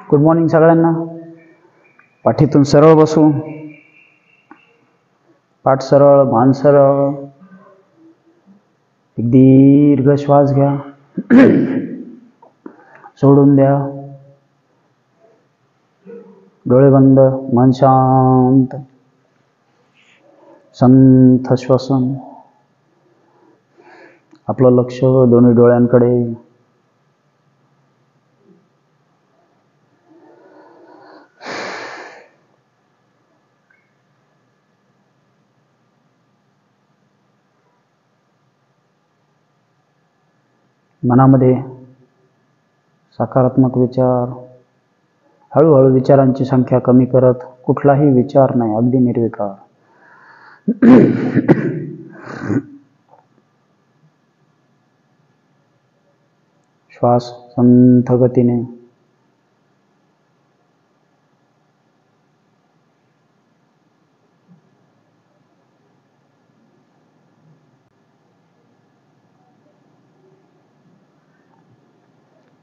Good morning सगळ्यांना. पाठीतून सरळ बसू, पाठ सरळ, मान सरळ. एक दीर्घ श्वास घ्या, सोडून द्या. डोळे बंद, मन शांत. संथ श्वसन. आपलं लक्ष दोन्ही डोळ्यांकडे. मनामध्ये सकारात्मक विचार, हळूहळू विचारांची संख्या कमी करत, कुठलाही विचार नाही, अगदी निर्विकार. श्वास संथ गतीने.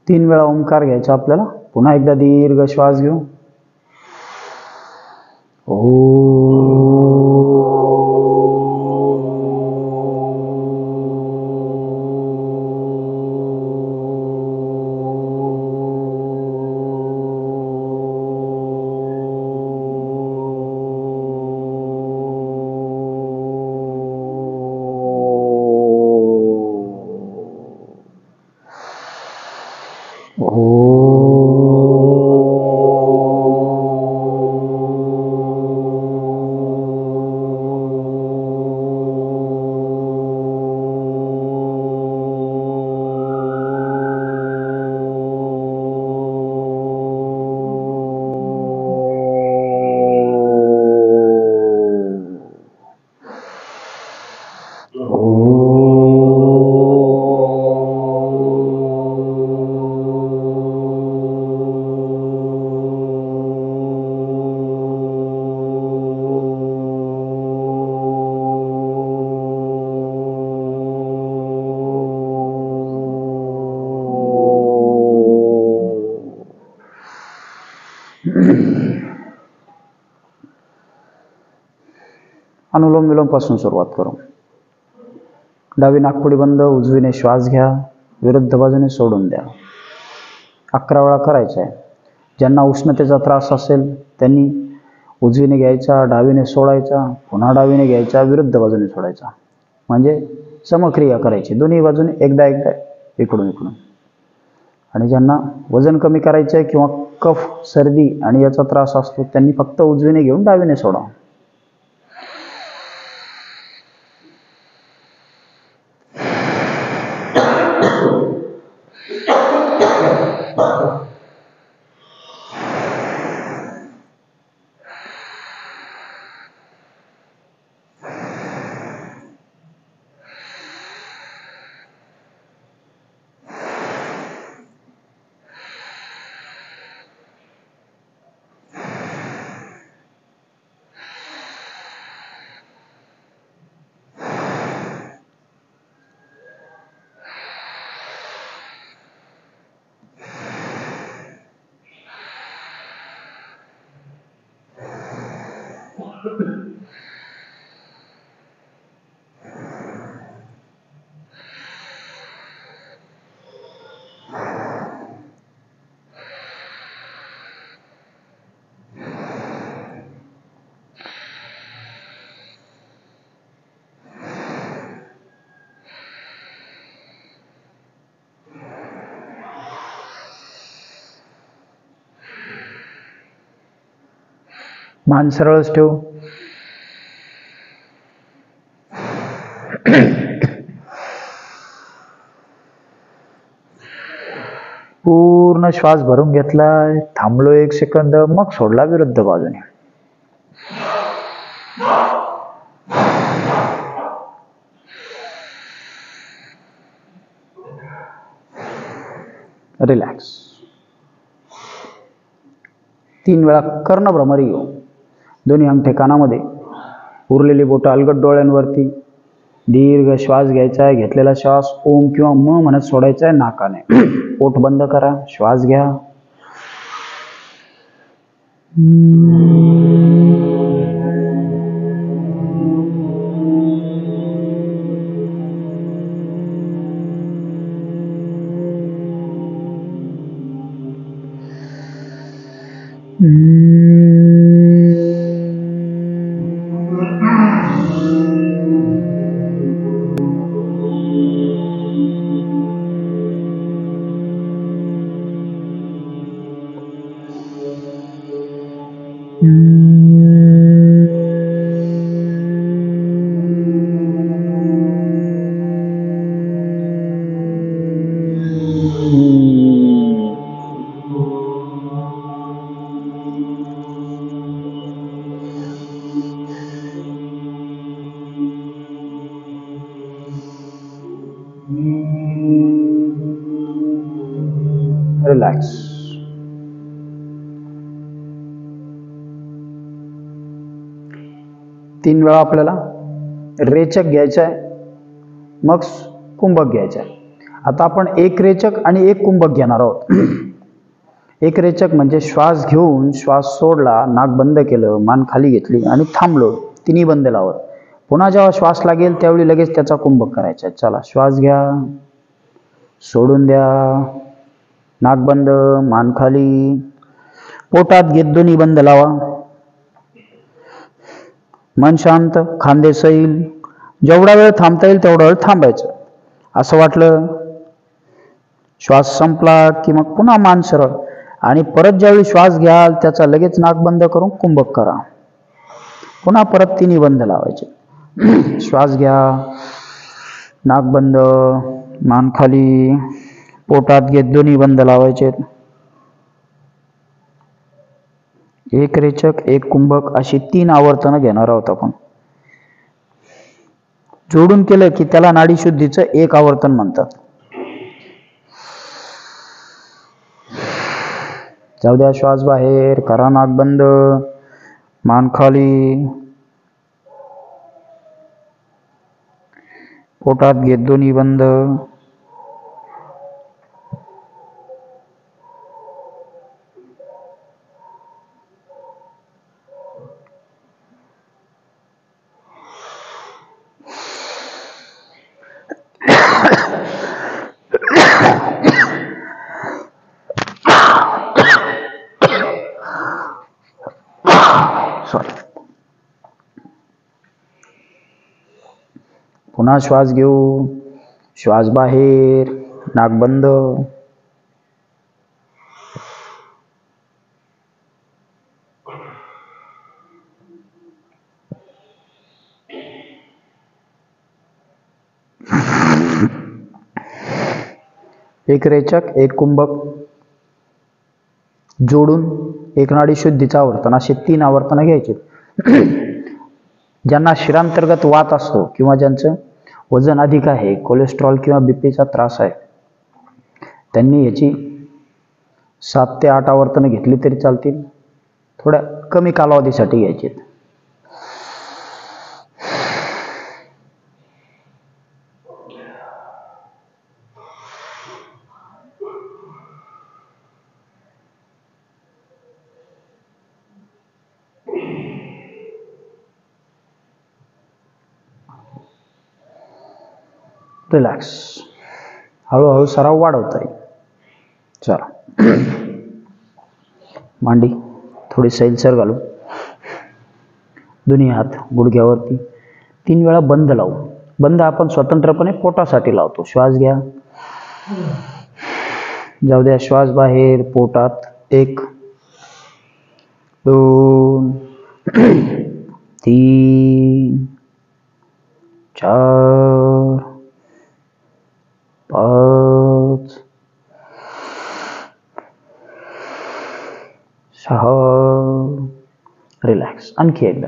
तीन वेळा ओंकार घ्यायचा आपल्याला. पुन्हा एकदा दीर्घ श्वास घेऊ. अनुलोम विलोम पासून सुरुवात करू. डावी नाकपुडी बंद, उजवीने श्वास घ्या, विरुद्ध बाजूने सोडून द्या. 11 वेळा करायचं आहे. ज्यांना उष्णतेचा त्रास असेल त्यांनी उजवीने घ्यायचा, डावीने सोडायचा, पुन्हा डावीने घ्यायचा, विरुद्ध बाजूने सोडायचा. म्हणजे समक्रिया करायची दोन्ही बाजूने, एकदा एकदा, इकडून इकडून. आणि ज्यांना वजन कमी करायचं आहे किंवा कफ, सर्दी आणि याचा त्रास असतो त्यांनी फक्त उजवीने घेऊन डावीने सोडा. मान सरळच ठेवू. पूर्ण श्वास भरून घेतलाय, थांबलो 1 सेकंद, मग सोडला विरुद्ध बाजूने. रिलॅक्स. 3 वेळा कर्णभ्रमरी घेऊ. दोन्ही अंगठे कानामध्ये, उरलेली बोटं अलगद डोळ्यांवरती. दीर्घ श्वास घ्यायचा आहे. घेतलेला श्वास ओम किंवा म म्हणत सोडायचा आहे नाकाने. पोट बंद करा, श्वास घ्या. रिलॅक्स. तीन वेळा आपल्याला रेचक घ्यायचा आहे, मग कुंभक घ्यायचा आहे. आता आपण एक रेचक आणि एक कुंभक घेणार आहोत. एक रेचक म्हणजे श्वास घेऊन श्वास सोडला, नाक बंद केलं, मान खाली घेतली आणि थांबलो, तिन्ही बंद लावत. पुन्हा जेव्हा श्वास लागेल त्यावेळी लगेच त्याचा कुंभक करायचा. चला, श्वास घ्या, सोडून द्या, नाक बंद, मान खाली, पोटात घेत दोन्ही बंद लावा, मन शांत, खांदे सैल. जेवढा वेळ थांबता येईल तेवढा वेळ थांबायचं. असं वाटलं श्वास संपला की मग पुन्हा मान सरळ, आणि परत ज्यावेळी श्वास घ्याल त्याचा लगेच नाक बंद करून कुंभक करा. पुन्हा परत तिन्ही बंद लावायचे. श्वास घ्या, नाक बंद, मान खाली, पोटात घेत दोन्ही बंद लावायचे. एक रेचक, एक कुंभक अशी 3 आवर्तनं घेणार आहोत आपण. जोडून केलं की त्याला नाडी शुद्धीचं एक आवर्तन म्हणतात. जाऊ द्या, श्वास बाहेर करा, नाक बंद, मान खाली, पोटात घेत दोन्ही बंद. पुन्हा श्वास घेऊ, श्वास बाहेर, नाक बंद. एक रेचक, एक कुंभक जोडून एक नाडी शुद्धीचं आवर्तन, असे 3 आवर्तन घ्यायचे. ज्यांना शिरांतर्गत वात असतो किंवा ज्यांचं वजन अधिक आहे, कोलेस्ट्रॉल किंवा बीपीचा त्रास आहे, त्यांनी याची 7 ते 8 आवर्तनं घेतली तरी चालतील. थोड्या कमी कालावधीसाठी घ्यायची. रिलॅक्स. हळूहळू सराव वाढवता येईल. चला, मांडी थोडी सैलसर घालू, दोन्ही हात गुडघ्यावरती. 3 वेळा बंद लावू. बंद आपण स्वतंत्रपणे पोटासाठी लावतो. श्वास घ्या, जाऊ द्या, श्वास बाहेर, पोटात 1 2 3 4 5 6. रिलॅक्स. आणखी एकदा.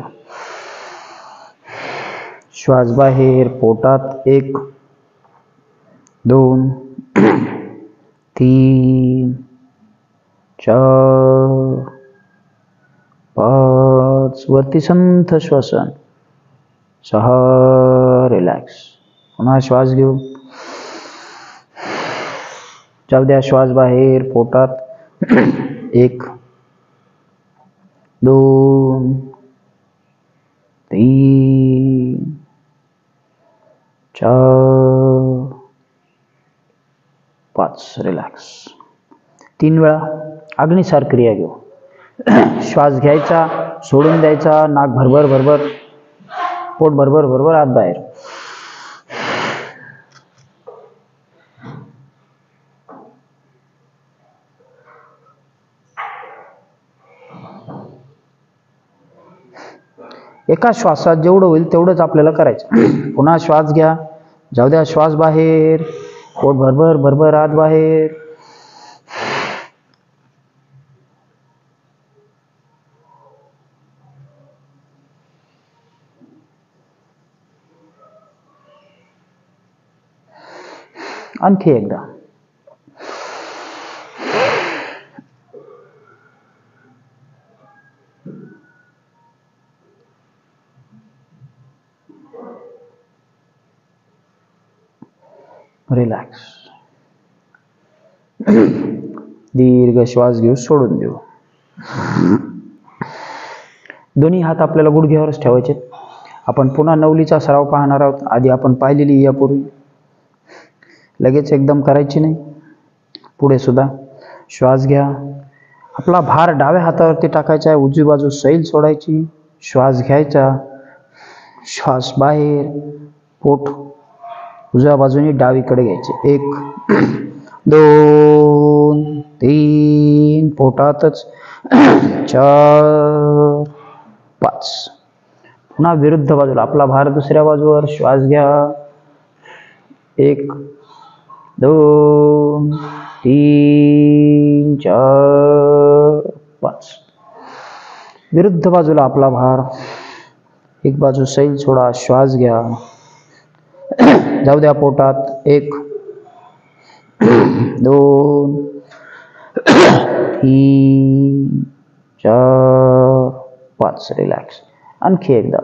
श्वास बाहेर, पोटात 1 2 3 4 5. वरती संथ श्वसन. 6. रिलॅक्स. पुन्हा श्वास घेऊ, जाऊ द्या, श्वास बाहेर, पोटात 1 2 3 4 5. रिलॅक्स. 3 वेळा अग्निसार क्रिया घेऊ. श्वास घ्यायचा, सोडून द्यायचा, नाक भरभर भरभर, पोट भरभर भरभर, आत बाहेर. एका श्वासात जेवढं होईल तेवढंच आपल्याला करायचं. पुन्हा श्वास घ्या, जाऊ द्या, श्वास बाहेर, पोट भरभर भरभर, आत बाहेर. आणखी एकदा. रिलॅक्स. दीर्घ श्वास घेऊ, सोडून देऊ. दोन्ही हात आपल्याला गुडघ्यावरच ठेवायचे. आपण पुन्हा नवलीचा सराव पाहणार आहोत. आधी आपण पाहिलेली यापूर्वी. लगेच एकदम करायची नाही. पुढे सुद्धा श्वास घ्या. आपला भार डाव्या हातावरती टाकायचा आहे, उजवी बाजू सैल सोडायची. श्वास घ्यायचा, श्वास बाहेर, पोट उजव्या बाजूने डावीकडे घ्यायचे. 1 2 3, पोटातच 4 5. पुन्हा विरुद्ध बाजूला आपला भार दुसऱ्या बाजूवर. श्वास घ्या. 1 2 3 4 5. विरुद्ध बाजूला आपला भार. एक बाजू सैल सोडा. श्वास घ्या, जाऊ द्या पोटात. 1 2 3 4 5. रिलॅक्स. आणखी एकदा.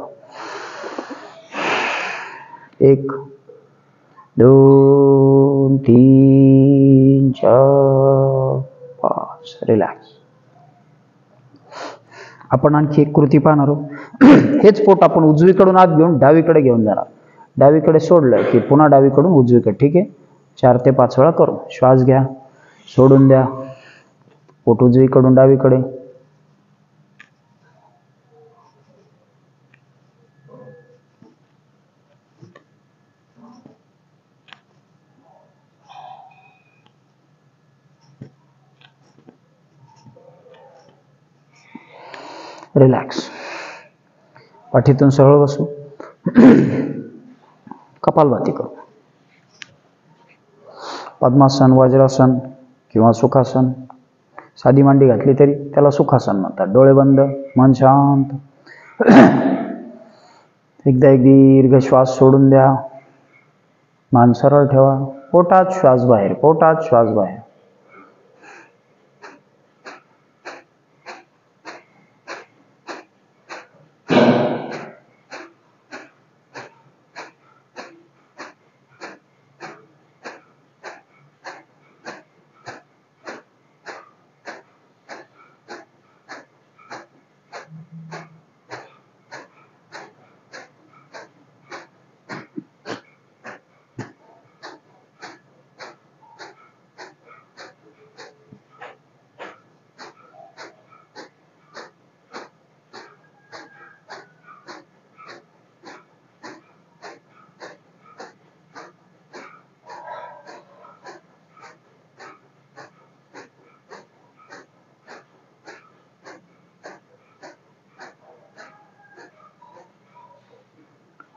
1 2 3 4 5. रिलॅक्स. आपण आणखी एक कृती पाहणार आहोत. हेच पोट आपण उजवीकडून आत घेऊन डावीकडे घेऊन जाणार. डावीकडे सोडलं की पुन्हा डावीकडून उजवीकडे. ठीक आहे. 4 ते 5 वेळा करू. श्वास घ्या, सोडून द्या, पोट उजवीकडून डावीकडे. रिलॅक्स. पाठीतून सरळ बसू. कपालभाती करू. पद्मासन, वज्रासन किंवा सुखासन. साधी मांडी घातली तरी त्याला सुखासन म्हणतात. डोळे बंद, मन शांत. एकदा एक दीर्घ श्वास सोडून द्या. मान सरळ ठेवा. पोटात श्वास बाहेर, पोटात श्वास बाहेर.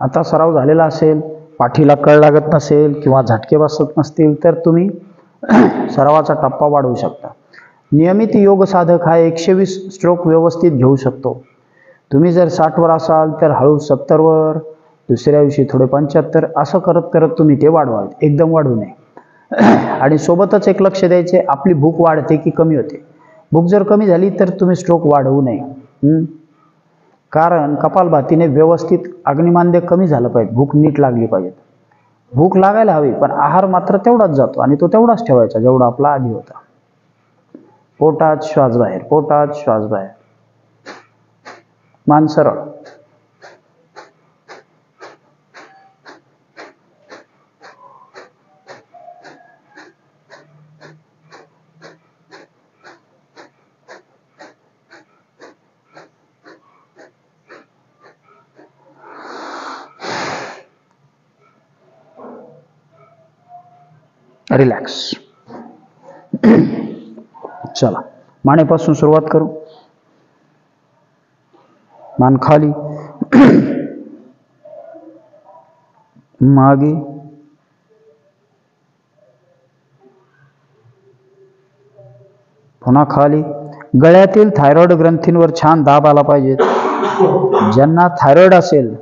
आता सराव झालेला असेल, पाठीला कळ लागत नसेल किंवा झटके बसत नसतील तर तुम्ही सरावाचा टप्पा वाढवू शकता. नियमित योग साधक हा 120 स्ट्रोक व्यवस्थित घेऊ शकतो. तुम्ही जर 60 वर असाल तर हळू 70 वर, दुसऱ्या दिवशी थोडे 75, असं करत करत तुम्ही ते वाढवाल. एकदम वाढवू नये. आणि सोबतच एक लक्ष द्यायचे, आपली भूक वाढते की कमी होते. भूक जर कमी झाली तर तुम्ही स्ट्रोक वाढवू नये. कारण कपालभातीने व्यवस्थित अग्निमांद्य कमी झालं पाहिजे, भूक नीट लागली पाहिजे. भूक लागायला हवी, पण आहार मात्र तेवढाच जातो आणि तो तेवढाच ठेवायचा जेवढा आपला आधी होता. पोटात श्वास बाहेर, पोटात श्वास बाहेर. मान सरळ. रिलॅक्स. चला, मानेपासून सुरुवात करू. मान खाली, मागे, पुन्हा खाली. गळ्यातील थायरॉइड ग्रंथींवर छान दाब आला पाहिजे. ज्यांना थायरॉइड असेल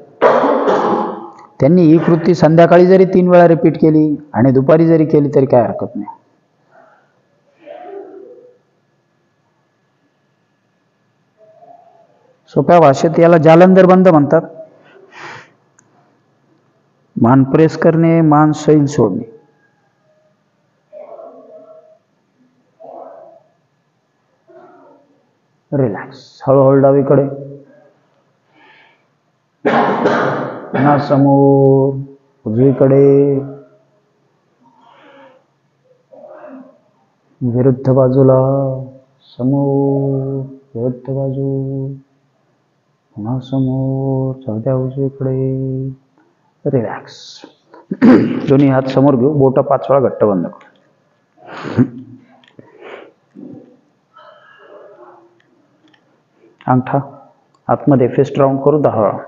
त्यांनी ही कृती संध्याकाळी जरी 3 वेळा रिपीट केली आणि दुपारी जरी केली तरी काय हरकत नाही. सोप्या भाषेत याला जालंधर बंद म्हणतात. मान प्रेस करणे, मान सैल सोडणे. रिलॅक्स. हळूहळू डावीकडे, पुन्हा समोर, उजवीकडे, विरुद्ध बाजूला, समोर, विरुद्ध बाजू, पुन्हा समोर, चौथ्या उजवीकडे. रिलॅक्स. दोन्ही हात समोर घेऊ, बोट 5 वेळा घट्ट बंद करू. अंगठा आतमध्ये फिस्ट राऊंड करू 10 वेळा.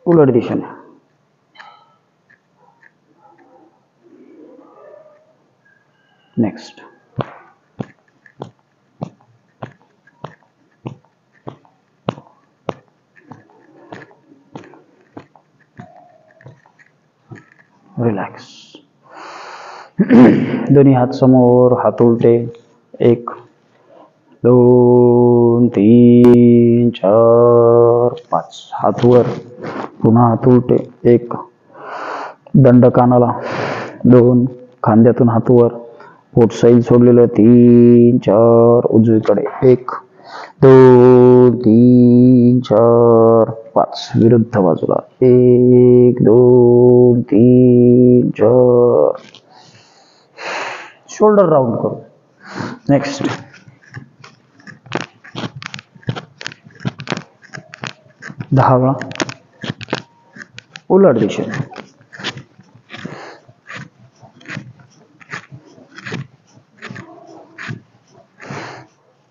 उलट दिशेने. नेक्स्ट. रिलॅक्स. दोन्ही हात समोर, हात उलटे. 1 2 3 4 5. हात वर, पुन्हा हात उलटे. 1 दंड कानाला. 2 खांद्यातून हात वर, पोट सैल सोडलेलं. 3 4 उजवीकडे. 1 2 3 4 5. विरुद्ध बाजूला. 1 2 3 4. शोल्डर राऊंड करू. नेक्स्ट. दहा वेळा उलट दिशेने.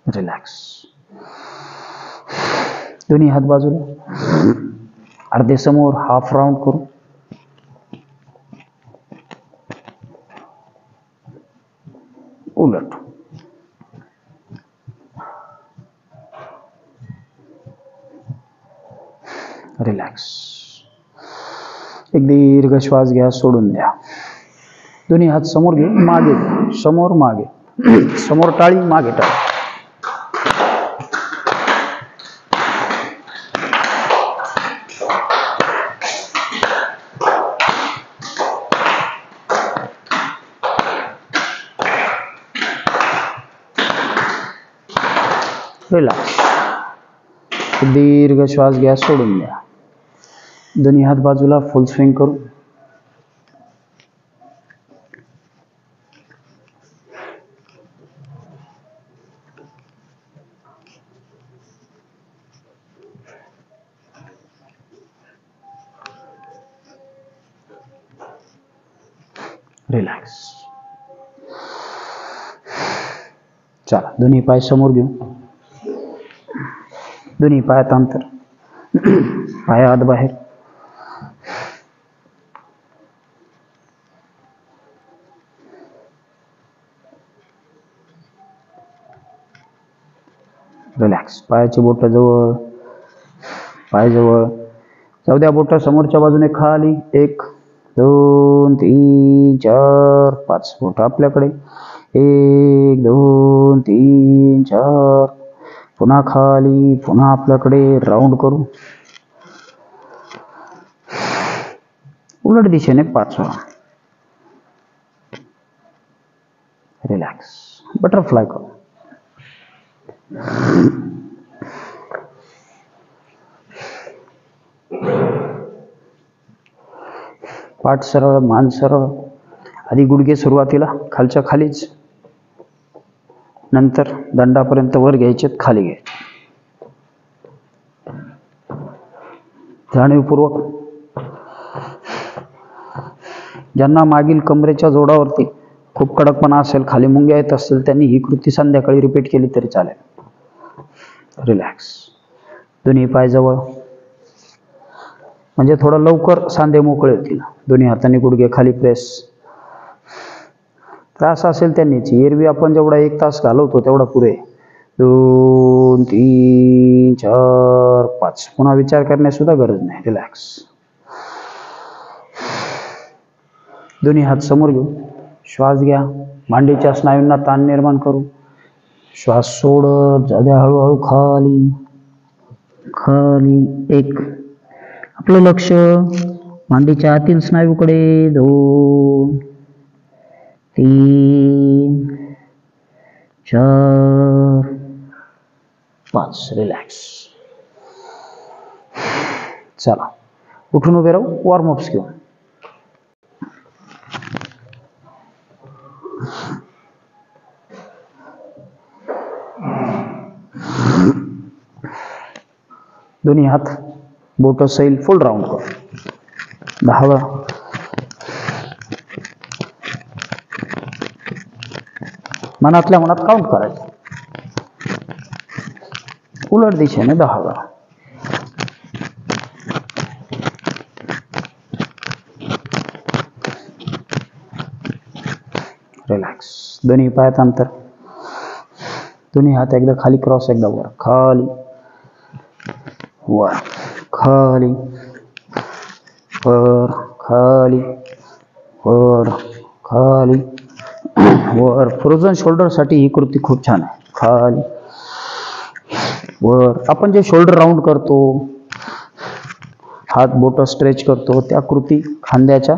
रिलॅक्स. दोन्ही हात बाजूला, अर्धे समोर, हाफ राऊंड करू. उलट. रिलॅक्स. एक दीर्घ श्वास घ्या, सोडून द्या. दोन्ही हात समोर घे, मागे, समोर, मागे. समोर टाळी, मागे टाळी. रिलॅक्स. दीर्घ श्वास घ्या, सोडून द्या. दोन्ही हात बाजूला, फुल स्विंग करू. रिलॅक्स. चला, दोन्ही पाय समोर घेऊ. दोन्ही पायात अंतर, पाय आत बाहेर. रिलॅक्स. पायाची बोट जवळ, पाय जवळ. चौद्या बोट समोरच्या बाजूने खाली. 1 2 3 4 5. बोट आपल्याकडे. 1 2 3 4. पुन्हा खाली, पुन्हा आपल्याकडे. राऊंड करू. उलट दिशेने 5 वेळा. रिलॅक्स. बटरफ्लाय करू. पाठ सरळ, मान सरळ. आधी गुडघे सुरुवातीला खालच्या खालीच, नंतर दंडापर्यंत वर घ्यायचे, खाली घ्यायचे. जाणीवपूर्वक. ज्यांना मागील कमरेच्या जोडावरती खूप कडकपणा असेल, खाली मुंग्या येत असतील, त्यांनी ही कृती संध्याकाळी रिपीट केली तरी चालेल. रिलॅक्स. दोन्ही पाय जवळ, म्हणजे थोडं लवकर सांधे मोकळे होतील. दोन्ही हातांनी गुडघे खाली प्रेस. त्रास असेल त्यांनीच. एरवी आपण जेवढा 1 तास घालवतो तेवढा पुरे. 2 3 4 5. पुन्हा विचार करण्यास सुद्धा गरज नाही. रिलॅक्स. दोन्ही हात समोर घेऊ. श्वास घ्या. मांडीच्या स्नायूंना ताण निर्माण करू. श्वास सोडत जाऊ द्या हळूहळू खाली खाली. 1. आपलं लक्ष मांडीच्या आतील स्नायूकडे. 2 3 4 5. रिलॅक्स. चला उठून उभे राहू. वॉर्मअप्स घेऊ. दोन्ही हात बोट सैल फुल राऊंड कर. 10 वेळा. मनातल्या मनात काउंट करायचं. उलट दिशेने 10 वेळा. रिलॅक्स. दोन्ही पायात अंतर. दोन्ही हात एकदा खाली क्रॉस, एकदा वर खाली वर खाली वर खाली वर खाली वर. फ्रोझन शोल्डर साठी ही कृती खूप छान आहे. खाली वर. आपण जे शोल्डर राऊंड करतो, हात बोट स्ट्रेच करतो, त्या कृती खांद्याच्या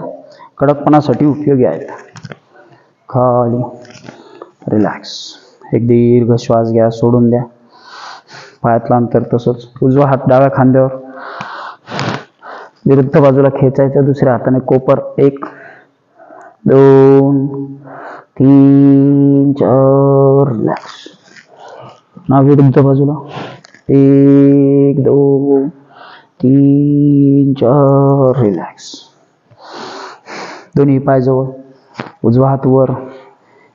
कडकपणासाठी उपयोगी आहेत. खाली. रिलॅक्स. एक दीर्घ श्वास घ्या. सोडून द्या. पायातलं अंतर तसंच. उजवा हात डाव्या खांद्यावर विरुद्ध बाजूला खेचायचा. दुसऱ्या हाताने कोपर. 1 2 3 4. रिलॅक्स. ना विरुद्ध बाजूला. 1 2 3 4. रिलॅक्स. दोन्ही पाय जवळ. उजवा हात वर.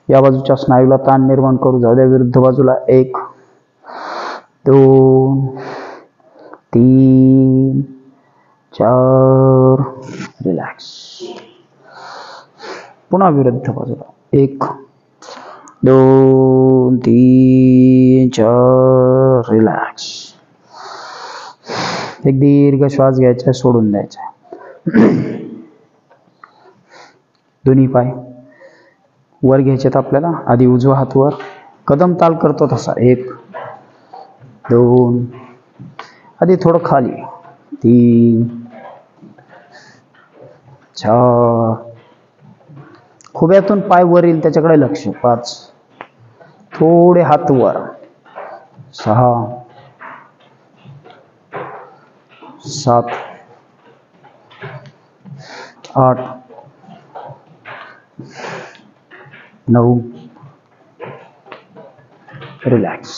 या बाजूच्या स्नायूला ताण निर्माण करू. जाऊ द्या विरुद्ध बाजूला. 1 2 3 4. रिलॅक्स. पुन्हा विरुद्ध बाजूला. 1 2 3 4. रिलॅक्स. एक दीर्घ श्वास घ्यायचा. सोडून द्यायचा. दोन्ही पाय वर घ्यायचेत आपल्याला. आधी उजवा हात वर. कदम ताल करतो तसा. 1 2. आधी थोडं खाली. 3 4. खुब्यातून पाय वर येईल त्याच्याकडे लक्ष. 5. थोडे हात वर. 6 7 8 9. रिलॅक्स.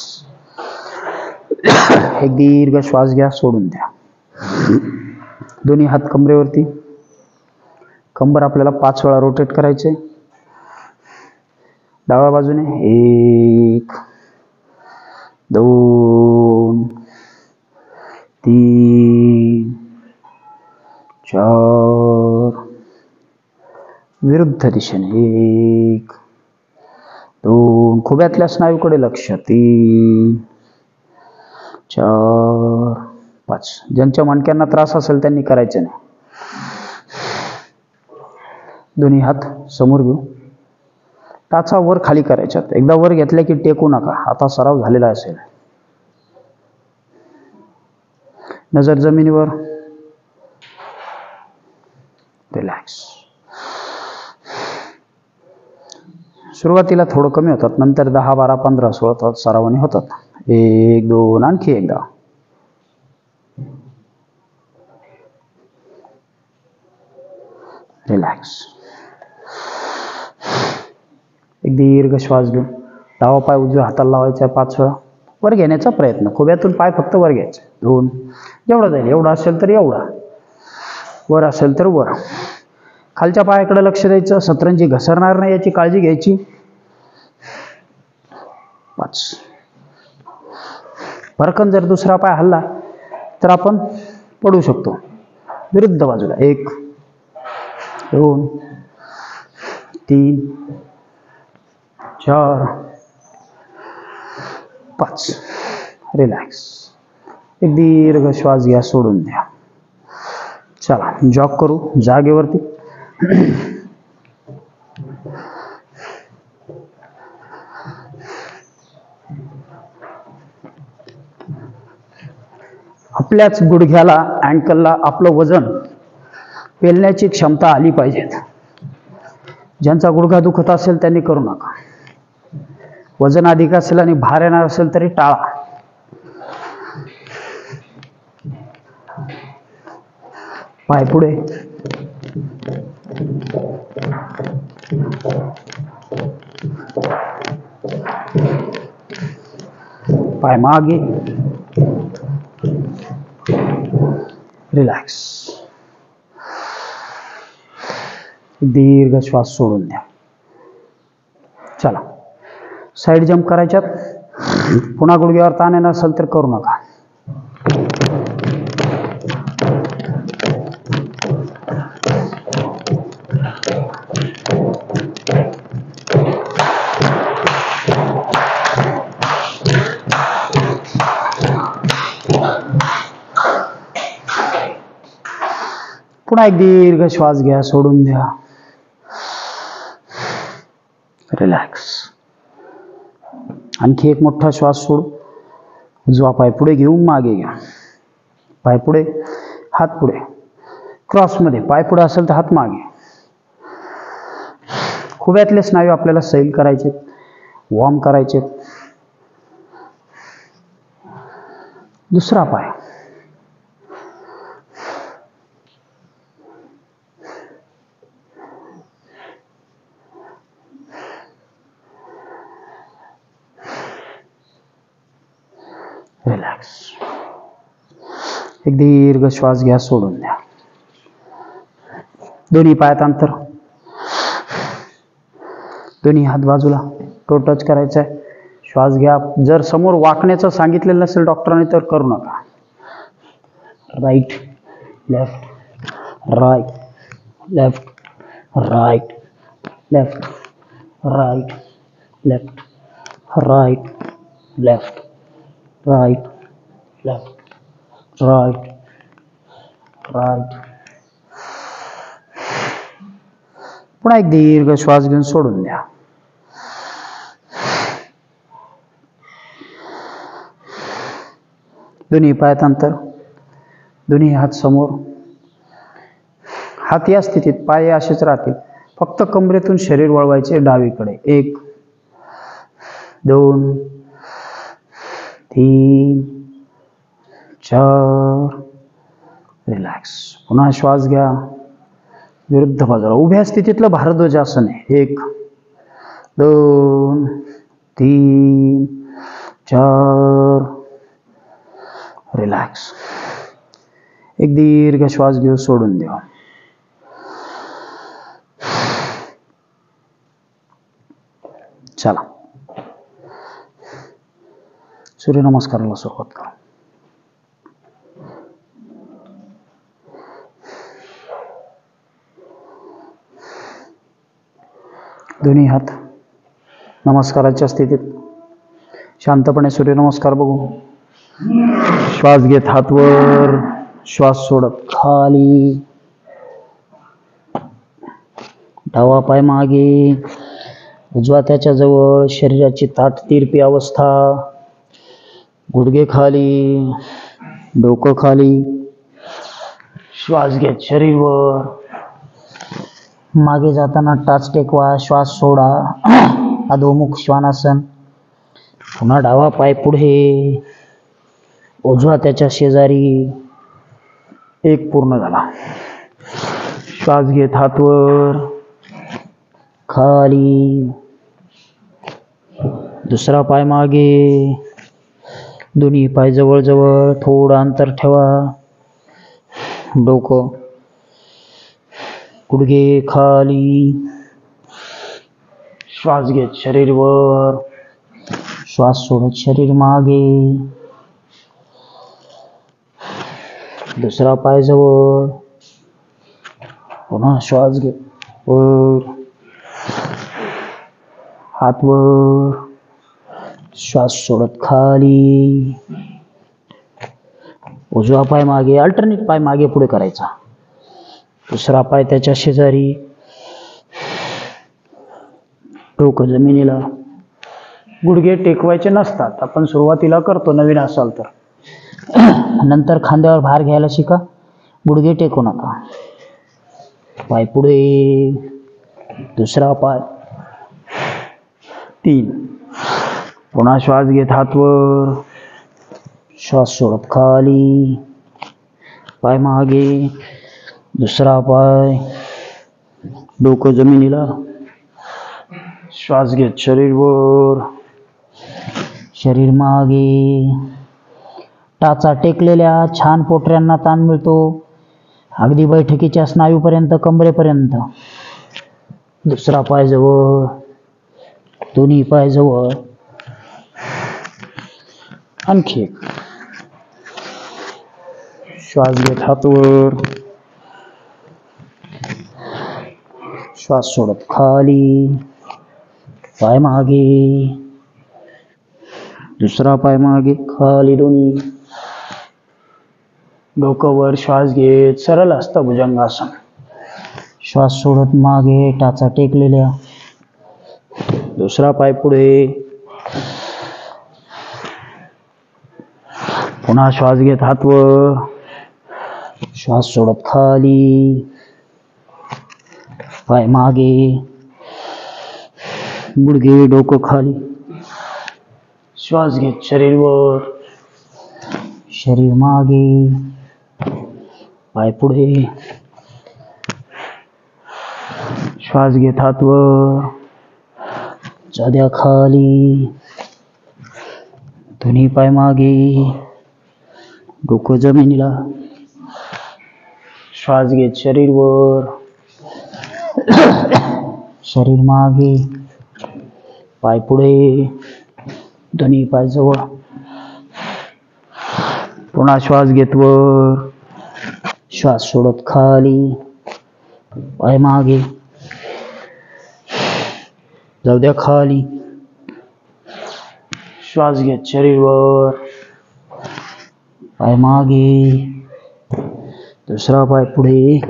एक दीर्घ श्वास घ्या. सोडून द्या. दोन्ही हात कमरेवरती. कंबर आपल्याला 5 वेळा रोटेट करायचे. डाव्या बाजूने. 1 2 3 4. विरुद्ध दिशेने. 1 2. खुब्यातल्या स्नायूकडे लक्ष. 3 4 5. ज्यांच्या मणक्यांना त्रास असेल त्यांनी करायचे नाही. दोन्ही हात समोर घेऊ. टाचा वर खाली करायच्यात. एकदा वर घेतले की टेकू नका. आता सराव झालेला असेल. नजर जमिनीवर. रिलॅक्स. सुरुवातीला थोडं कमी होतात, नंतर 10 12 15 16 सरावाने होतात. 1 2 आणखी एकदा. रिलॅक्स. एक दीर्घ श्वास घेऊन डावा पाय उजव्या हाताला लावायचा 5 वेळा. वर घेण्याचा प्रयत्न. खोब्यातून पाय फक्त वर घ्यायचे. 2. जेवढा जाईल, एवढा असेल तर एवढा, वर असेल तर वर. खालच्या पायाकडे लक्ष द्यायचं. सतरंजी घसरणार नाही याची काळजी घ्यायची. 5. भरकन जर दुसरा पाय हल्ला तर आपण पडू शकतो. विरुद्ध बाजूला. 1 2 3 4 5. रिलॅक्स. एक दीर्घ श्वास घ्या, सोडून द्या. चला जॉग करू जागेवरती. आपल्याच गुडघ्याला, अँकलला आपलं वजन पेलण्याची क्षमता आली पाहिजे. ज्यांचा गुडघा दुखत असेल त्यांनी करू नका. वजन अधिक असेल आणि भार येणार असेल तरी टाळा. पाय पुढे. पाय मागे. रिलॅक्स. दीर्घ श्वास सोडून द्या. चला साईड जंप करायच्यात. पुन्हा गुडघ्यावर ताण येणार असेल तर करू नका. पुन्हा एक दीर्घ श्वास घ्या, सोडून द्या. रिलॅक्स. आणखी एक मोठा श्वास सोड. उजवा पाय पुढे घेऊन मागे घ्या. पाय पुढे, हात पुढे. क्रॉस मध्ये पाय पुढे असेल तर हात मागे. खुब्यातले स्नायू आपल्याला सैल करायचे, वॉर्म करायचे. दुसरा पाय. रिलॅक्स. एक दीर्घ श्वास घ्या, सोडून द्या. दोन्ही पायात अंतर. दोन्ही हात बाजूला, टो टच करायचा आहे. श्वास घ्या. जर समोर वाकण्याचं सांगितलेलं नसेल डॉक्टरांनी तर करू नका. Right left, right left, right left, right left, right left, right left, right right. पुन्हा एक दीर्घ श्वास घेऊन सोडून द्या. दोन्ही पायात अंतर. दोन्ही हात समोर. हात या स्थितीत, पाय असेच राहतील. फक्त कमरेतून शरीर वळवायचे डावीकडे. 1 2 3 4. रिलॅक्स. पुन्हा श्वास घ्या. विरुद्ध बाजूला उभ्या स्थितीतलं भारद्वाजासन आहे. 1 2 3 4. रिलॅक्स. एक दीर्घ श्वास घेऊ, सोडून द्या. चला सूर्यनमस्काराला सुरुवात करू. दोन्ही हात नमस्काराच्या स्थितीत. शांतपणे सूर्यनमस्कार बघू. श्वास घेत हात वर, श्वास सोडत खाली. डावा पाय मागे, उजवा त्याच्या जवळ. शरीराची ताठ तिरपी अवस्था. गुडघे खाली, डोकं खाली. श्वास घेत शरीर वर. मागे जाताना टाच टेकवा. श्वास सोडा. अधोमुख श्वानासन. पुन्हा डावा पाय पुढे, उजवा त्याच्या शेजारी. एक पूर्ण झाला. श्वास घेत हात वर, खाली. दुसरा पाय मागे, दोन्ही पाय जवळ जवळ, थोडं अंतर ठेवा. डोकं, गुडघे खाली. श्वास घेत शरीर वर, श्वास सोडत शरीर मागे. दुसरा पाय जवळ, पुन्हा श्वास घे वर, हात वर, श्वास सोडत खाली. उजवा पाय मागे, अल्टरनेट पाय मागे पुढे करायचा. दुसरा पाय त्याच्या शेजारी, डोकं जमिनीला. गुडघे टेकवायचे नसतात, आपण सुरुवातीला करतो नवीन असाल तर. नंतर खांद्यावर भार घ्यायला शिका, गुडघे टेकू नका. पाय पुढे, दुसरा पाय. 3. पुन्हा श्वास घेत हात वर, श्वास सोडत खाली. पाय मागे, दुसरा पाय, डोकं जमिनीला. श्वास घेत शरीर वर, शरीर मागे. टाचा टेकलेल्या छान पोटऱ्यांना ताण मिळतो, अगदी बैठकीच्या स्नायूपर्यंत, कमरेपर्यंत. दुसरा पाय जवळ, दोन्ही पाय जवळ. आणखी एक. श्वास घेत हात वर, श्वास सोडत खाली. पाय मागे, दुसरा पाय मागे, खाली दोन्ही. डोकं वर, श्वास घेत सरळ असतं भुजंगासन. श्वास सोडत मागे, टाचा टेकलेल्या. दुसरा पाय पुढे, पुन्हा श्वास घेत हात वर, श्वास सोडत खाली. पाय मागे, गुडघे डोकं खाली. श्वास घेत शरीर वर, शरीर मागे. पाय पुढे, श्वास घेत हात वर, जाद्या खाली. दोन्ही पाय मागे, डोकं जमिनीला. श्वास घेत शरीर वर, शरीर मागे. पाय पुढे, दोन्ही पाय जवळ. पुन्हा श्वास घेत वर, श्वास सोडत खाली. पाय मागे, जाऊ द्या खाली. श्वास घेत शरीर वर, पाय मागे. दुसरा पाय पुढे.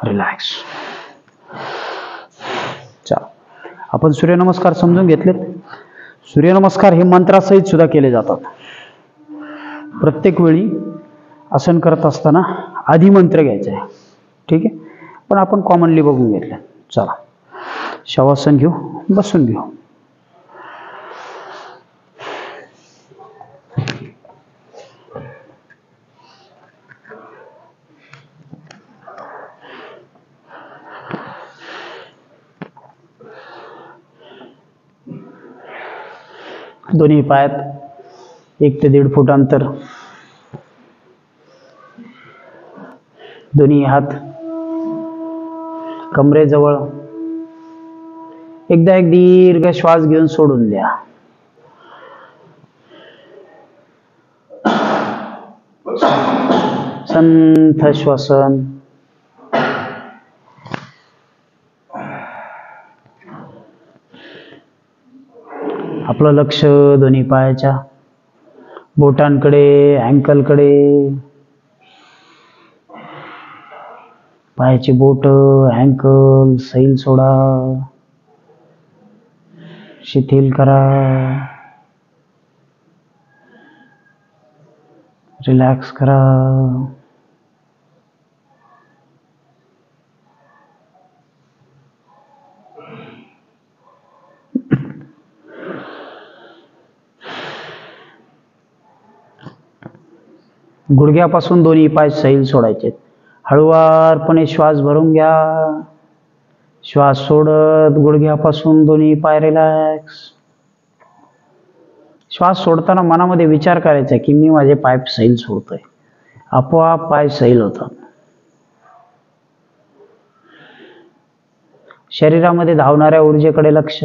रिलॅक्स. चला, आपण सूर्यनमस्कार समजून घेतलेत. सूर्यनमस्कार हे मंत्रासहित सुद्धा केले जातात. प्रत्येक वेळी आसन करत असताना आधी मंत्र घ्यायचा आहे, ठीक आहे. पण आपण कॉमनली बघून घेतलं. चला, शवासन घेऊ, बसून घेऊ. दोन्ही पायात 1 ते 1.5 फूट अंतर. दोन्ही हात कमरेजवळ. एकदा एक दीर्घ श्वास घेऊन सोडून द्या. संथ श्वसन. आपलं लक्ष दोन्ही पायाच्या बोटांकडे, अँकलकडे. पायाची बोट, अँकल सैल सोडा, शिथिल करा, रिलॅक्स करा. गुडघ्यापासून दोन्ही पाय सैल सोडायचे. हळुवारपणे श्वास भरून घ्या. श्वास सोडत गुडघ्यापासून दोन्ही पाय रिलॅक्स. श्वास सोडताना मनामध्ये विचार करायचा की मी माझे पाय सैल सोडतोय. आपोआप पाय सैल होतात. शरीरामध्ये धावणाऱ्या ऊर्जेकडे लक्ष.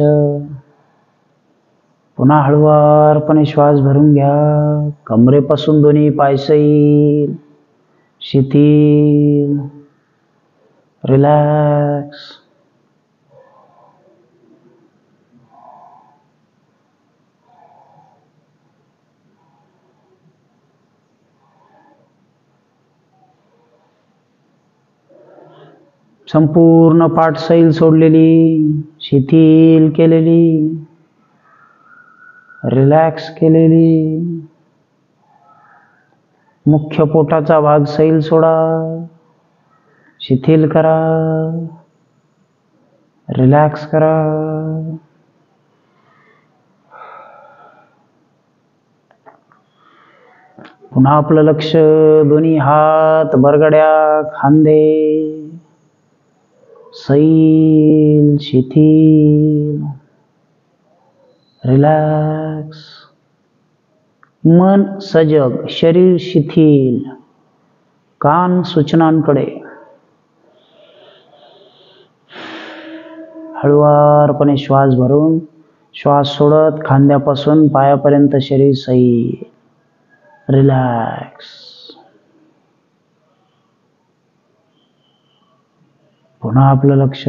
पुन्हा हळुवारपणे श्वास भरून घ्या. कमरेपासून दोन्ही पाय सैल, शिथिल, रिलॅक्स. संपूर्ण पाठ सैल सोडलेली, शिथिल केलेली, रिलॅक्स केलेली. मुख्य पोटाचा भाग सैल सोडा, शिथिल करा, रिलॅक्स करा. पुन्हा आपलं लक्ष दोन्ही हात, बरगड्या, खांदे सैल, शिथिल, रिलॅक्स. मन सजग, शरीर शिथिल, कान सूचनांकडे. हळुवारपणे श्वास भरून श्वास सोडत खांद्यापासून पायापर्यंत शरीर सैल, रिलॅक्स. पुन्हा आपलं लक्ष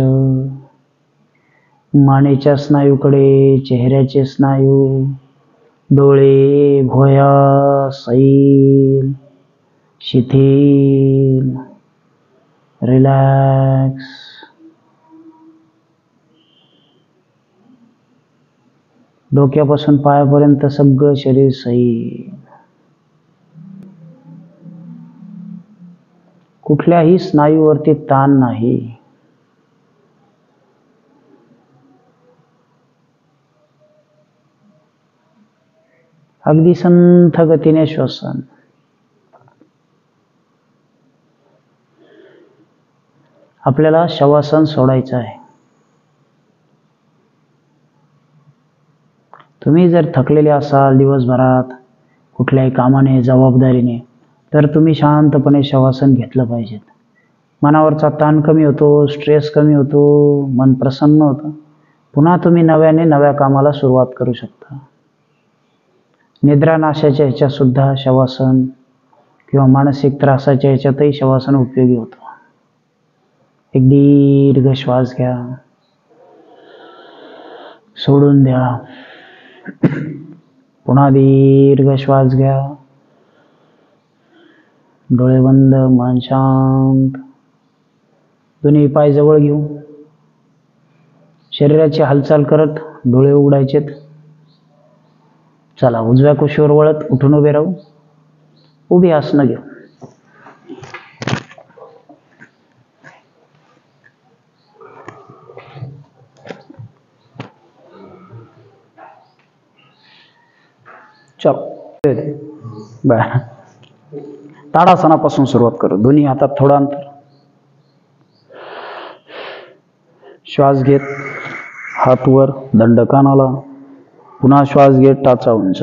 मानेच्या स्नायूकडे, चेहऱ्याचे स्नायू, डोळे, भोया सैल, शिथिल, रिलॅक्स. डोक्यापासून पायापर्यंत सगळं शरीर सैल. कुठल्याही स्नायूवरती ताण नाही. अगदी संथ गतीने श्वसन. आपल्याला शवासन सोडायचं आहे. तुम्ही जर थकलेले असाल दिवसभरात कुठल्याही कामाने, जबाबदारीने, तर तुम्ही शांतपणे शवासन घेतलं पाहिजे. मनावरचा ताण कमी होतो, स्ट्रेस कमी होतो, मन प्रसन्न होतं. पुन्हा तुम्ही नव्याने नव्या कामाला सुरुवात करू शकता. निद्रानाशाच्या ह्याच्यात सुद्धा शवासन किंवा मानसिक त्रासाच्या ह्याच्यातही शवासन उपयोगी होतं. एक दीर्घ श्वास घ्या, सोडून द्या. पुन्हा दीर्घ श्वास घ्या, डोळे बंद, मन शांत. दोन्ही पाय जवळ घेऊ. शरीराची हालचाल करत डोळे उघडायचेत. चला, उजव्या कुशीवर वळत उठून उभे राहू. उभी आसनं घेऊ. चलो बर. ताडासनापासून सुरुवात करू. दोन्ही हातात थोडं अंतर. श्वास घेत हात वर, दंड कानाला. पुन्हा श्वास घेत टाचा उंच.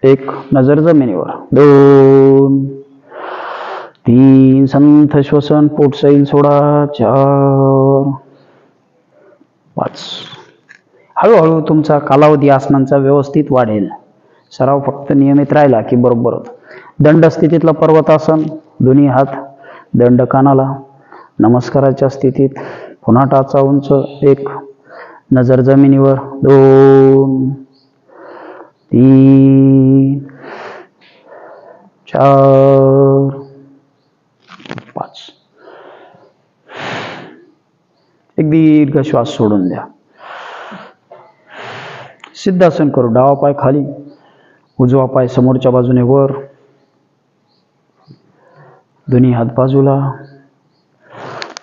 1, नजर जमिनीवर. 2, 3, संथ श्वसन, पोट सैल सोडा. 4, 5. हळूहळू तुमचा कालावधी आसनांचा व्यवस्थित वाढेल. सराव फक्त नियमित राहिला की बरोबर होतं. दंड स्थितीतलं पर्वतासन. दोन्ही हात दंड कानाला. नमस्काराच्या स्थितीत पुन्हा टाचा उंच. 1, नजर जमिनीवर. 2, 3, 4, 5. एक दीर्घ श्वास सोडून द्या. सिद्धासन करू. डावा पाय खाली, उजवा पाय समोरच्या बाजूने वर. दोन्ही हात बाजूला.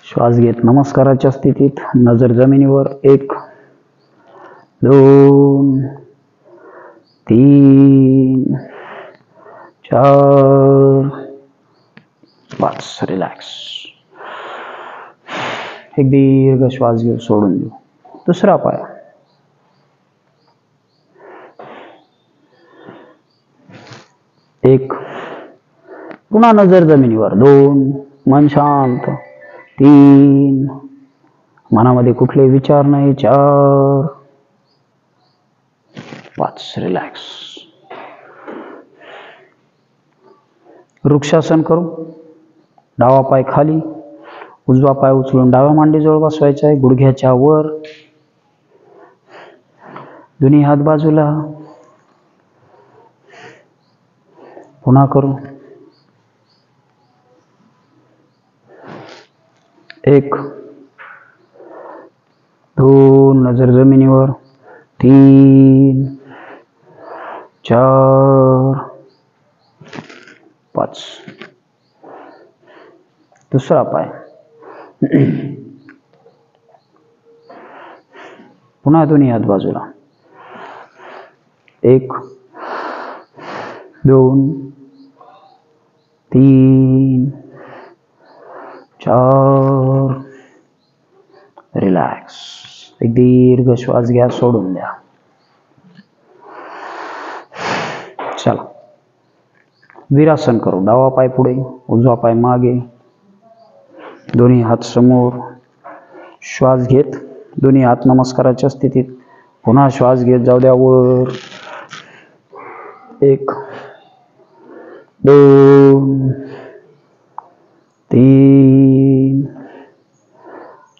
श्वास घेत नमस्काराच्या स्थितीत, नजर जमिनीवर. 1, 2, 3, 4 5 रिलॅक्स. एक दीर्घ श्वास घेऊ, सोडून देऊ. दुसरा पाय. 1 पुन्हा नजर जमिनीवर. 2 मन शांत. 3 मनामध्ये कुठले विचार नाही. 4 5 रिलॅक्स. वृक्षासन करू. डावा पाय खाली, उजवा पाय उचलून डाव्या मांडीजवळ बसवायचा आहे, गुडघ्याच्या वर. दोन्ही हात बाजूला. पुन्हा करू. 1 2 नजर जमिनीवर. 3 4 5. दुसरा पाय. पुन्हा दोन्ही हात बाजूला. 1 2 3 4 रिलॅक्स. एक दीर्घ श्वास घ्या, सोडून द्या. चला वीरासन करू. डावा पाय पुढे, उजवा पाय मागे, दोन्ही हात समोर. श्वास घेत दोन्ही हात नमस्काराच्या स्थितीत. पुन्हा श्वास घेत जाऊ द्या वर. 1 2 3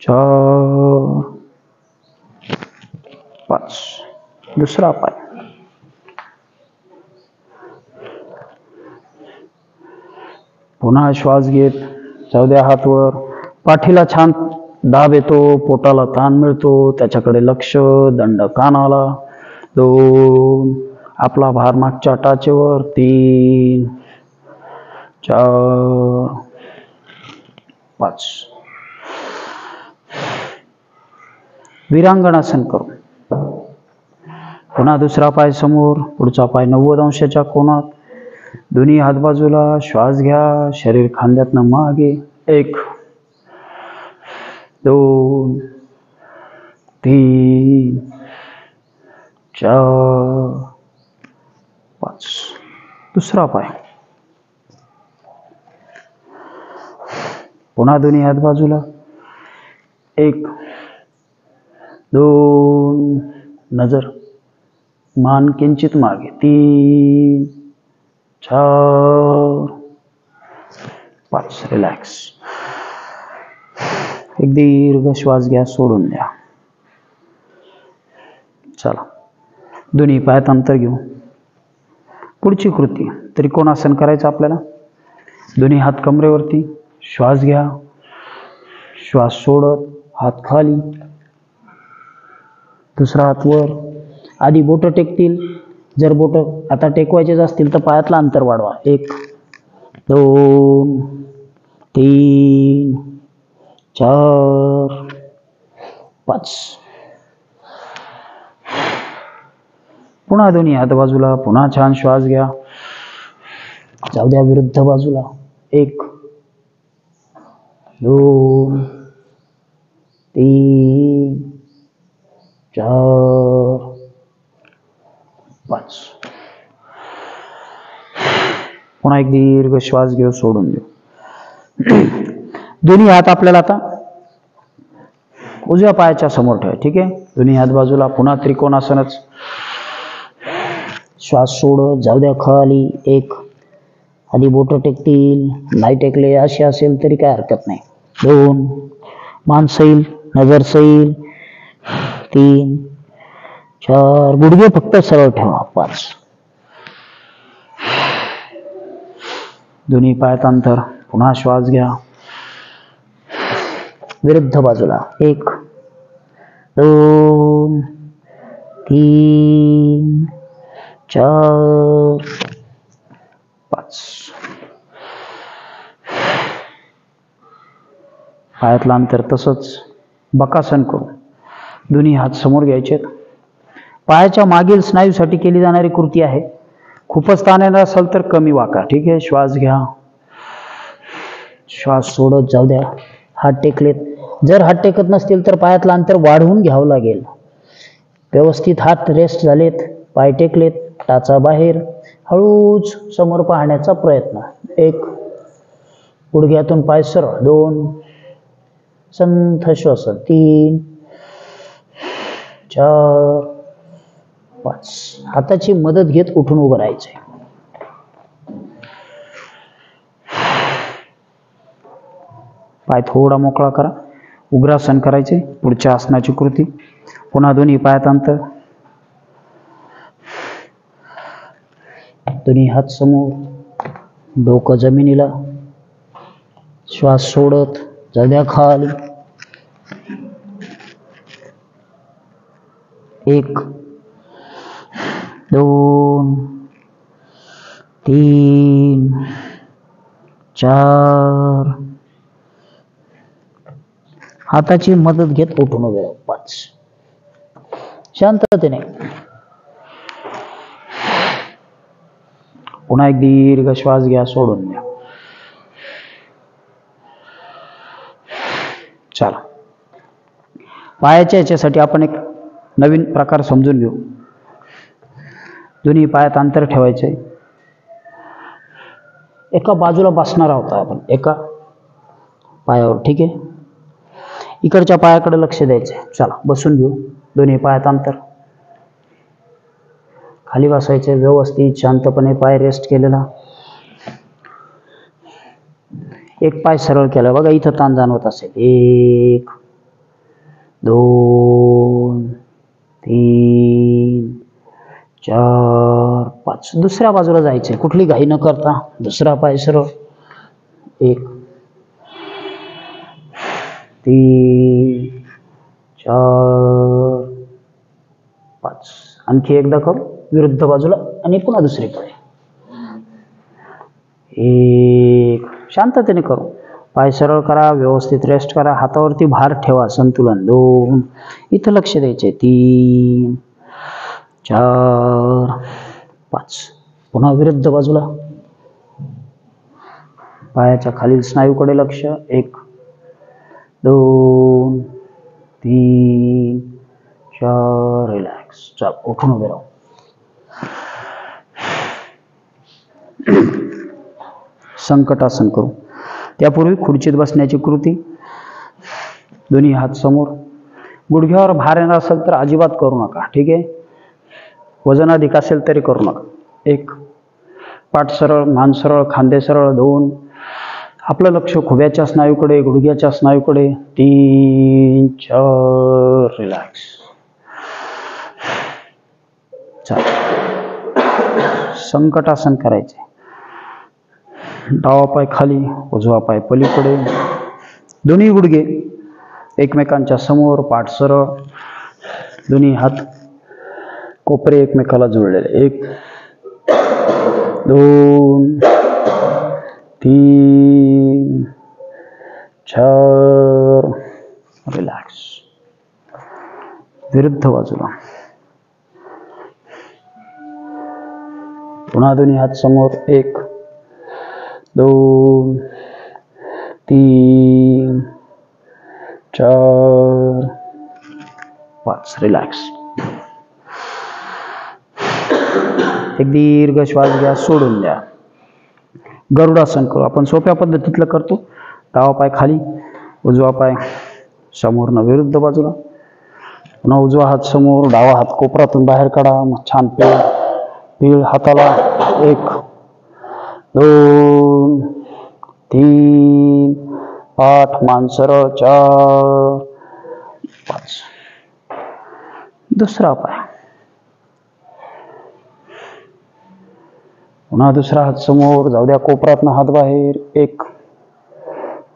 4 5. दुसरा पाय. पुन्हा श्वास घेत जाऊ द्या हात वर. पाठीला छान दाब येतो, पोटाला ताण मिळतो, त्याच्याकडे लक्ष. दंड कानाला. 2 आपला भार मागच्या टाचेवर. 3 4 5. वीरांगणासन करू. पुन्हा दुसरा पाय समोर, पुढचा पाय 90 अंशाच्या कोनात. दोन्ही हात बाजूला. श्वास घ्या, शरीर खांद्यातनं मागे. 1 2 3 4 5. दुसरा पाय. पुन्हा दोन्ही हात बाजूला. 1 2 नजर मान किंचित मागे. 3 4 5 रिलॅक्स. एक दीर्घ श्वास घ्या, सोडून द्या. चला दोन्ही पायात अंतर घेऊ. पुढची कृती त्रिकोणासन करायचं आपल्याला. दोन्ही हात कमरेवरती. श्वास घ्या, श्वास सोडत हात खाली, दुसरा हात वर. आधी बोट टेकतील. जर बोट आता टेकवायचेच असतील तर पायातलं अंतर वाढवा. 1 2 3 4 5. पुन्हा दोन्ही हात बाजूला. पुन्हा छान श्वास घ्या, जाऊ द्या विरुद्ध बाजूला. 1 2 3 4 5. पुन्हा एक दीर्घ श्वास घेऊ, सोडून देऊ. दोन्ही हात आपल्याला आता उजव्या पायाच्या समोर ठेवा. ठीक आहे. दोन्ही हात बाजूला. पुन्हा त्रिकोणासनच. श्वास सोडत जाऊ द्या खाली. 1 आधी बोट टेकतील, नाही टेकले असे असेल तरी काय हरकत नाही. 2 मान सैल, नजर सैल. 3 4 गुडघे फक्त सरळ ठेवा. 5 दोन्ही पायात अंतर. पुन्हा श्वास घ्या, विरुद्ध बाजूला. 1 2 3 4 5. पायातलं अंतर तसंच. बकासन करू. दोन्ही हात समोर घ्यायचे. पायाच्या मागील स्नायूसाठी केली जाणारी कृती आहे. खूपच ताण येणार असेल तर कमी वाका. ठीक आहे, श्वास घ्या, श्वास सोडत जाऊ द्या. हात टेकलेत. जर हात टेकत नसतील तर पायातलं अंतर वाढवून घ्यावं लागेल. व्यवस्थित हात रेस्ट झालेत, पाय टेकलेत, टाचा बाहेर, हळूच समोर पाहण्याचा प्रयत्न. 1, गुडघ्यातून पाय सरळ. 2, संथ श्वसन. 3, 4, 5. हाताची मदत घेत उठून उभं राहायचंय. पाय थोडा मोकळा करा. उग्रासन करायचे. पुढच्या आसनाची कृती. पुन्हा दोन्ही पायात अंतर, दोन्ही हात समोर, डोकं जमिनीला. श्वास सोडत जाऊ द्या खाली. 1, 2, 3, 4. हाताची मदत घेत उठून उभे राहा. 5. शांततेने. पुन्हा एक दीर्घ श्वास घ्या, सोडून द्या. चला, पायाच्या याच्यासाठी आपण एक नवीन प्रकार समजून घेऊ. दोन्ही पायात अंतर ठेवायचे. एका बाजूला बसणार आहोत आपण, एका पायावर. ठीक आहे, इकडच्या पायाकडे लक्ष द्यायचंय. चला, बसून घेऊ. दोन्ही पायात अंतर, खाली बसायचे. व्यवस्थित शांतपणे पाय रेस्ट केलेला. एक पाय सरळ केला बघा, इथं ताण जाणवत असेल. 1, 2, 3, 4, 5. दुसऱ्या बाजूला जायचंय, कुठली घाई न करता. दुसरा पाय सरळ. 1, 3, 4, 5. आणखी एकदा करू. विरुद्ध बाजूला आणि पुन्हा दुसरीकडे. 1. शांततेने करू. पाय सरळ करा, व्यवस्थित रेस्ट करा. हातावरती भार ठेवा, संतुलन. 2, इथं लक्ष द्यायचे. 3, 4, 5. पुन्हा विरुद्ध बाजूला. पायाच्या खालील स्नायूकडे लक्ष. 1, 2, 3, 4. रिलॅक्स. चल, उठून उभे राहू. संकटासन करू. त्यापूर्वी खुर्चीत बसण्याची कृती. दोन्ही हात समोर. गुडघ्यावर भार येणार असेल तर अजिबात करू नका. ठीक आहे, वजन अधिक असेल तरी करू नका. 1, पाठ सरळ, मान सरळ, खांदे सरळ. 2, आपलं लक्ष खुब्याच्या स्नायूकडे, गुडघ्याच्या स्नायूकडे. 3, 4. रिलॅक्स. संकटासन करायचे. डावा पाय खाली, उजवा पाय पलीकडे. दोन्ही गुडघे एकमेकांच्या समोर, पाठ सरळ. दोन्ही हात कोपरे एकमेकाला जुळलेले. 1, 2, 3, 4. रिलॅक्स. विरुद्ध बाजूला. पुन्हा दोन्ही हात समोर. 1, 2, 3, 4, 5. रिलॅक्स. एक दीर्घ श्वास घ्या, सोडून द्या. गरुडासन करू. आपण सोप्या पद्धतीतलं करतो. डावा पाय खाली, उजवा पाय समोरनं विरुद्ध बाजूला. पुन्हा उजवा हात समोर, डावा हात कोपरातून बाहेर काढा. मग छान पीळ हाताला. 1, 2, 3, पाठ मान सरळ. 4, 5. दुसरा पाय. पुन्हा दुसरा हात समोर, जाऊ द्या कोपरातनं हात बाहेर. 1,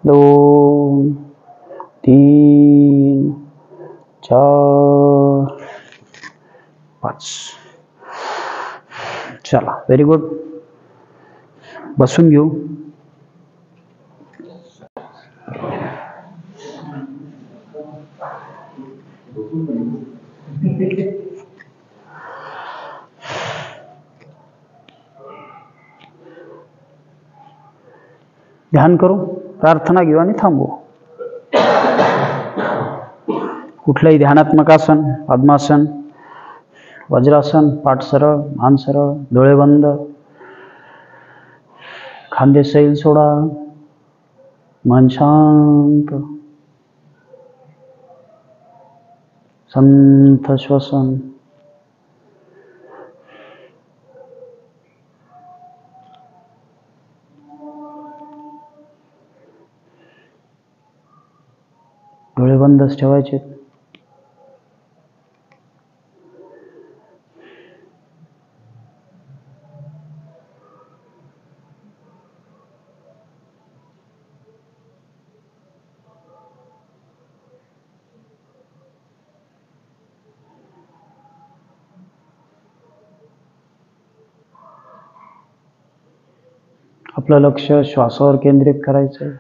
2, 3, 4, 5. चला, व्हेरी गुड. बसून घेऊ. ध्यान करू, प्रार्थना घेऊ आणि थांबू. कुठलंही ध्यानात्मक आसन, पद्मासन, वज्रासन, पाठ सरळ, मान सरळ, डोळे बंद, खांदे सैल सोडा, मन शांत, संथ श्वसन. डोळे बंदच ठेवायचे. आपलं लक्ष श्वासावर केंद्रित करायचं.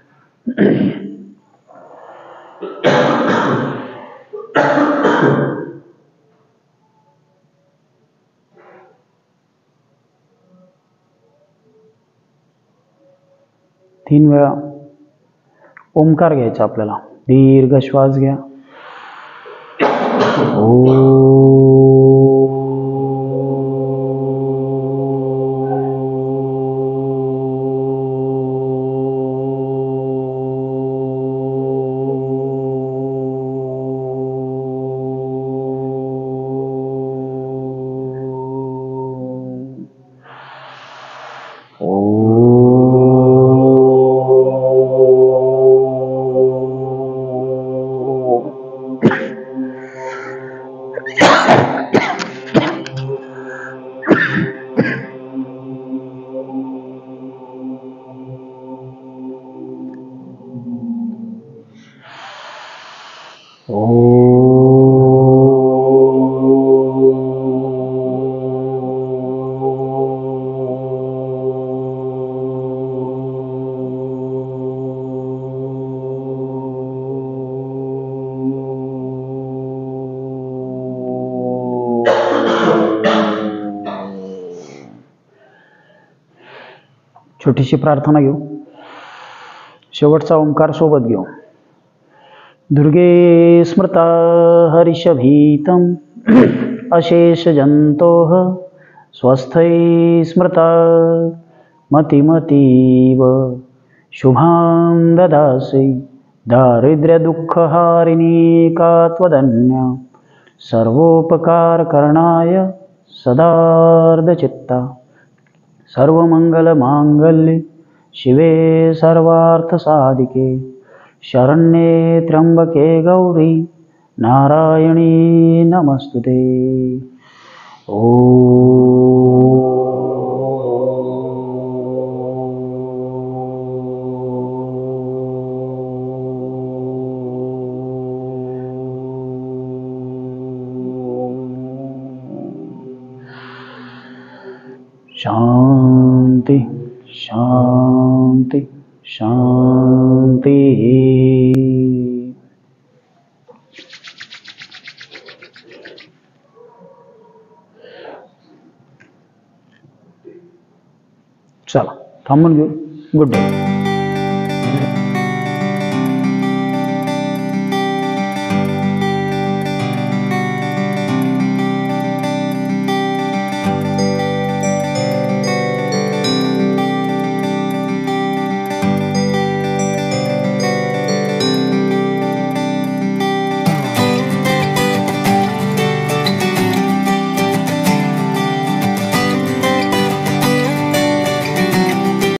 3 वेळा ओंकार घ्यायचा आपल्याला. दीर्घ श्वास घ्या. छोटीशी प्रार्थना घेऊ. शेवटचा ओंकार सोबत घेऊ. दुर्गे स्मृता हरिषभीतम अशेष जंतोः स्वस्थै स्मृता मतिमतीव शुभां ददासि दारिद्र्य दुःखहारिणी का त्वदन्या सर्वोपकारकरणाय सदार्धचित्ता सर्वमंगलमांगल्ये शिवे सर्वार्थसाधिके शरण्ये त्र्यंबके गौरी नारायणी नमस्तुते. शांति शांति शांति. चला थांबून घेऊ. Good day.